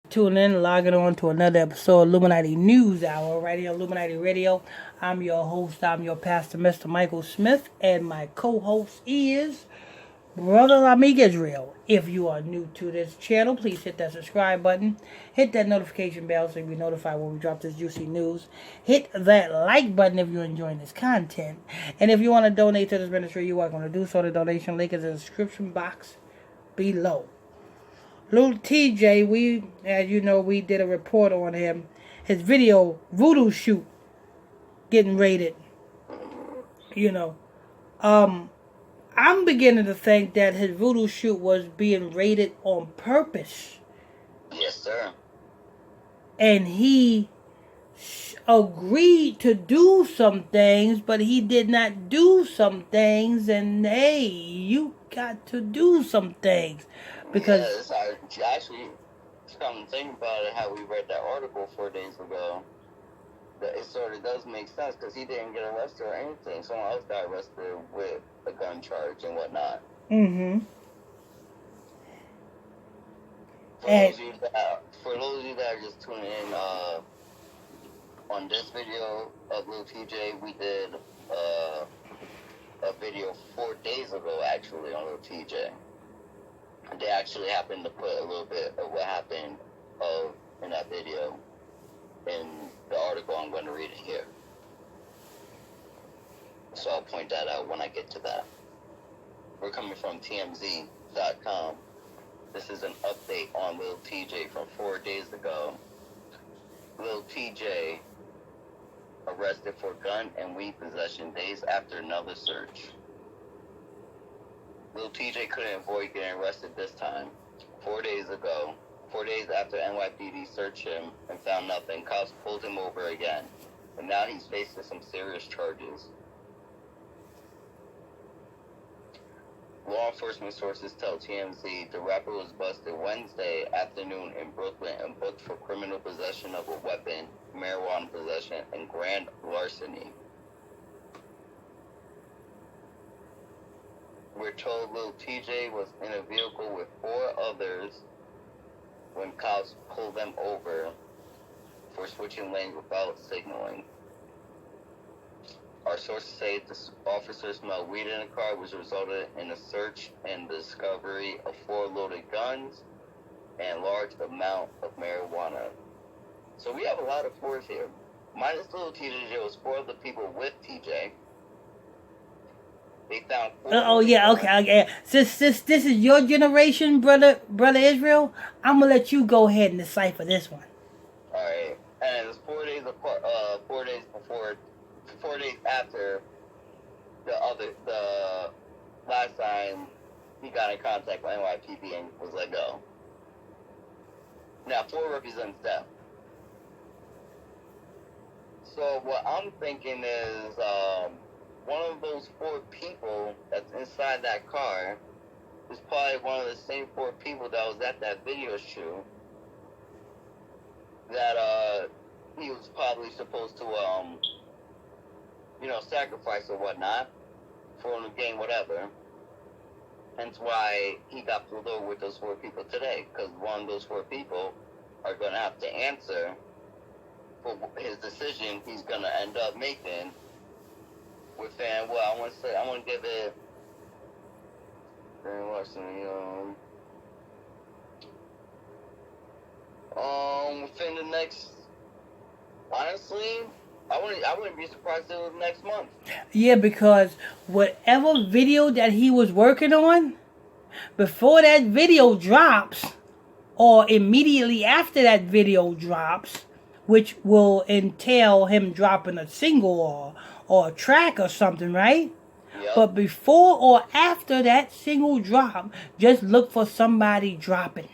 Tuning in, logging on to another episode of Illuminati News Hour right here on Illuminati Radio. I'm your host, I'm your pastor, Mr. Michael Smith, and my co-host is Brother Lamik Israel. If you are new to this channel, please hit that subscribe button, hit that notification bell so you'll be notified when we drop this juicy news. Hit that like button if you're enjoying this content. And if you want to donate to this ministry, you're welcome to do so. The donation link is in the description box below. Lil T Jay, as you know, we did a report on him. His video, voodoo shoot, getting raided. I'm beginning to think that his voodoo shoot was being raided on purpose. Yes, sir. And he agreed to do some things, but he did not do some things. And hey, you got to do some things. Because actually, come to think about it, how we read that article 4 days ago, that it sort of does make sense because he didn't get arrested or anything. Someone else got arrested with a gun charge and whatnot. Mm-hmm. For those of you that are just tuning in, on this video of Lil T Jay, we did a video 4 days ago, actually, on Lil T Jay. They actually happened to put a little bit of what happened in that video in the article. I'm going to read it here. So I'll point that out when I get to that. We're coming from TMZ.com. This is an update on Lil T Jay from 4 days ago. Lil T Jay arrested for gun and weed possession days after another search. Lil T Jay couldn't avoid getting arrested this time. 4 days ago, 4 days after NYPD searched him and found nothing, cops pulled him over again. And now he's facing some serious charges. Law enforcement sources tell TMZ the rapper was busted Wednesday afternoon in Brooklyn and booked for criminal possession of a weapon, marijuana possession, and grand larceny. We're told Lil T Jay was in a vehicle with 4 others when cops pulled them over for switching lanes without signaling. Our sources say the officers smelled weed in the car, which resulted in a search and the discovery of 4 loaded guns and large amount of marijuana. So we have a lot of 4s here. Minus Lil T Jay was 4 other people with TJ. They found 4 okay. Since this is your generation, brother Israel, I'm gonna let you go ahead and decipher this one. All right, and it was 4 days apart. 4 days before, 4 days after the last time he got in contact with NYPD and was let go. Now 4 represents death. So what I'm thinking is, one of those 4 people that's inside that car is probably one of the same 4 people that was at that video shoot that he was probably supposed to sacrifice or whatnot for him to gain whatever. Hence why he got pulled over with those 4 people today, because one of those 4 people are going to have to answer for his decision he's going to end up making within, I want to give it, within the next, honestly, I wouldn't be surprised if it was next month. Yeah, because whatever video that he was working on, before that video drops, or immediately after that video drops, which will entail him dropping a single or a track or something, right? Yep. But before or after that single drop, just look for somebody dropping.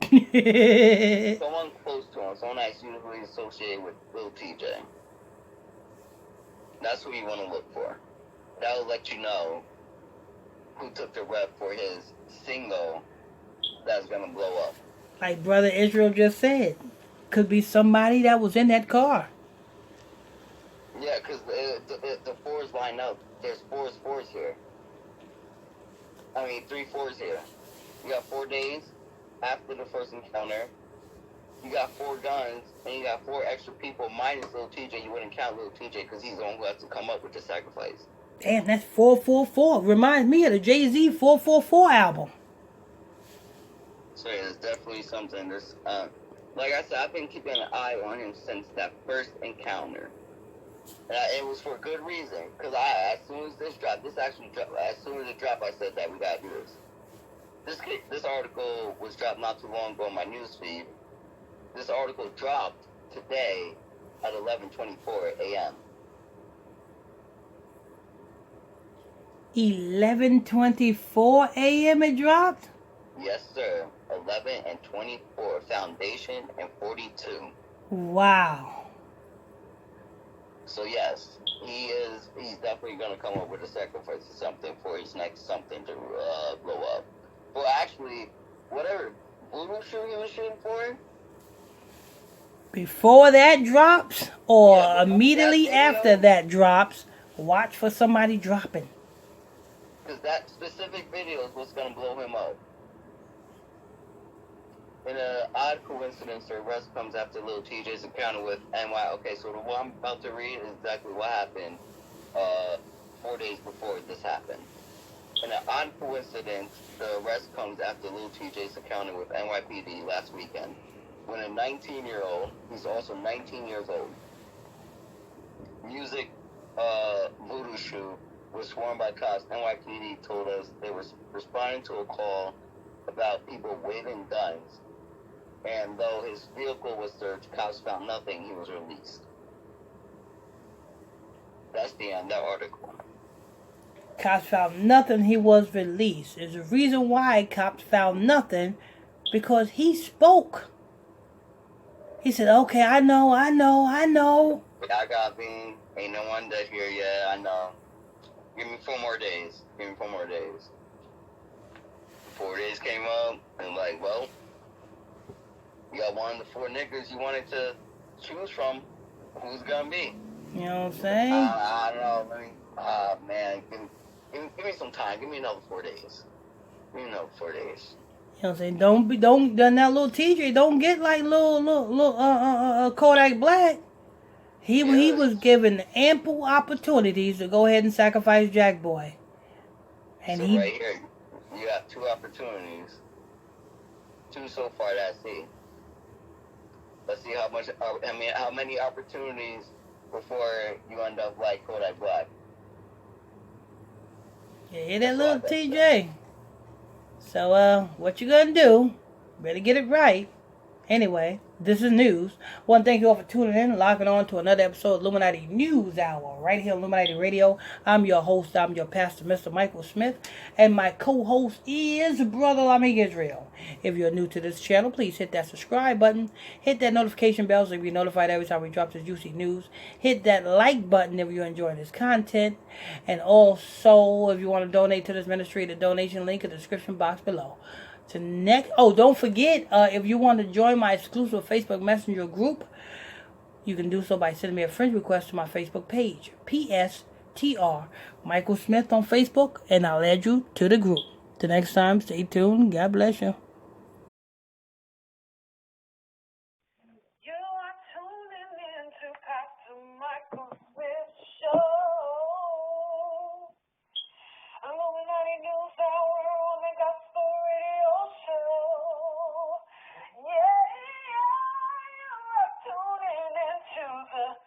Someone close to him, someone that's usually associated with Lil T Jay. That's who you want to look for. That will let you know who took the rep for his single that's going to blow up. Like Brother Israel just said, could be somebody that was in that car. Yeah, because the fours line up. There's fours here. I mean, 3 fours here. You got 4 days after the first encounter. You got 4 guns, and you got 4 extra people minus Lil T Jay. You wouldn't count Lil T Jay because he's the one who has to come up with the sacrifice. Damn, that's 444. Reminds me of the Jay-Z 444 album. So yeah, it's definitely something. Like I said, I've been keeping an eye on him since that first encounter. And it was for good reason, because as soon as this dropped, as soon as it dropped, I said that we gotta do this. This article was dropped not too long ago on my news feed. This article dropped today at 11:24 a.m. 11:24 a.m. it dropped? Yes, sir. 11:24. Foundation and 42. Wow. So yes, he's definitely gonna come up with a sacrifice or something for his next something to blow up. Well, actually, whatever voodoo shoot he was shooting for. Before that drops, or immediately after that drops, watch for somebody dropping. Because that specific video is what's gonna blow him up. In an odd coincidence, the arrest comes after Lil T Jay's encounter with NY. Okay, so the one I'm about to read is exactly what happened 4 days before this happened. In an odd coincidence, the arrest comes after Lil T Jay's encounter with NYPD last weekend, when a 19-year-old, he's also 19 years old, music voodoo shoe was sworn by cops. NYPD told us they were responding to a call about people waving guns. And though his vehicle was searched, cops found nothing. He was released. That's the end of that article. Cops found nothing. He was released. There's a reason why cops found nothing, because he spoke. He said, "Okay, I know." Yeah, I got bean. Ain't no one dead here yet. I know. Give me 4 more days. 4 days came up, and like, well, you got one of the 4 niggas you wanted to choose from. Who's gonna be? You know what I'm saying? I don't know. Man, give me some time. Give me another 4 days. You know, 4 days. You know what I'm saying? Don't done that little TJ. Don't get like little Kodak Black. He was given ample opportunities to go ahead and sacrifice Jack Boy. And so right here, you have 2 opportunities. 2 so far that I see. Let's see how many opportunities before you end up like Kodak Black. Yeah, hear that little TJ. So, what you gonna do? Better get it right. Anyway, this is news. Want to thank you all for tuning in, locking on to another episode of Illuminati News Hour, right here on Illuminati Radio. I'm your host, I'm your pastor, Mr. Michael Smith, and my co-host is Brother Lamig Israel. If you're new to this channel, please hit that subscribe button, hit that notification bell so you'll be notified every time we drop this juicy news. Hit that like button if you're enjoying this content, and also if you want to donate to this ministry, the donation link in the description box below. Don't forget, if you want to join my exclusive Facebook Messenger group, you can do so by sending me a friend request to my Facebook page, PSTR Michael Smith on Facebook, and I'll add you to the group. Till next time, stay tuned. God bless you. You are tuning in to Pastor Michael Smith Show. Illuminati News Hour on the Gospel Radio Show. Yeah, you are tuning into the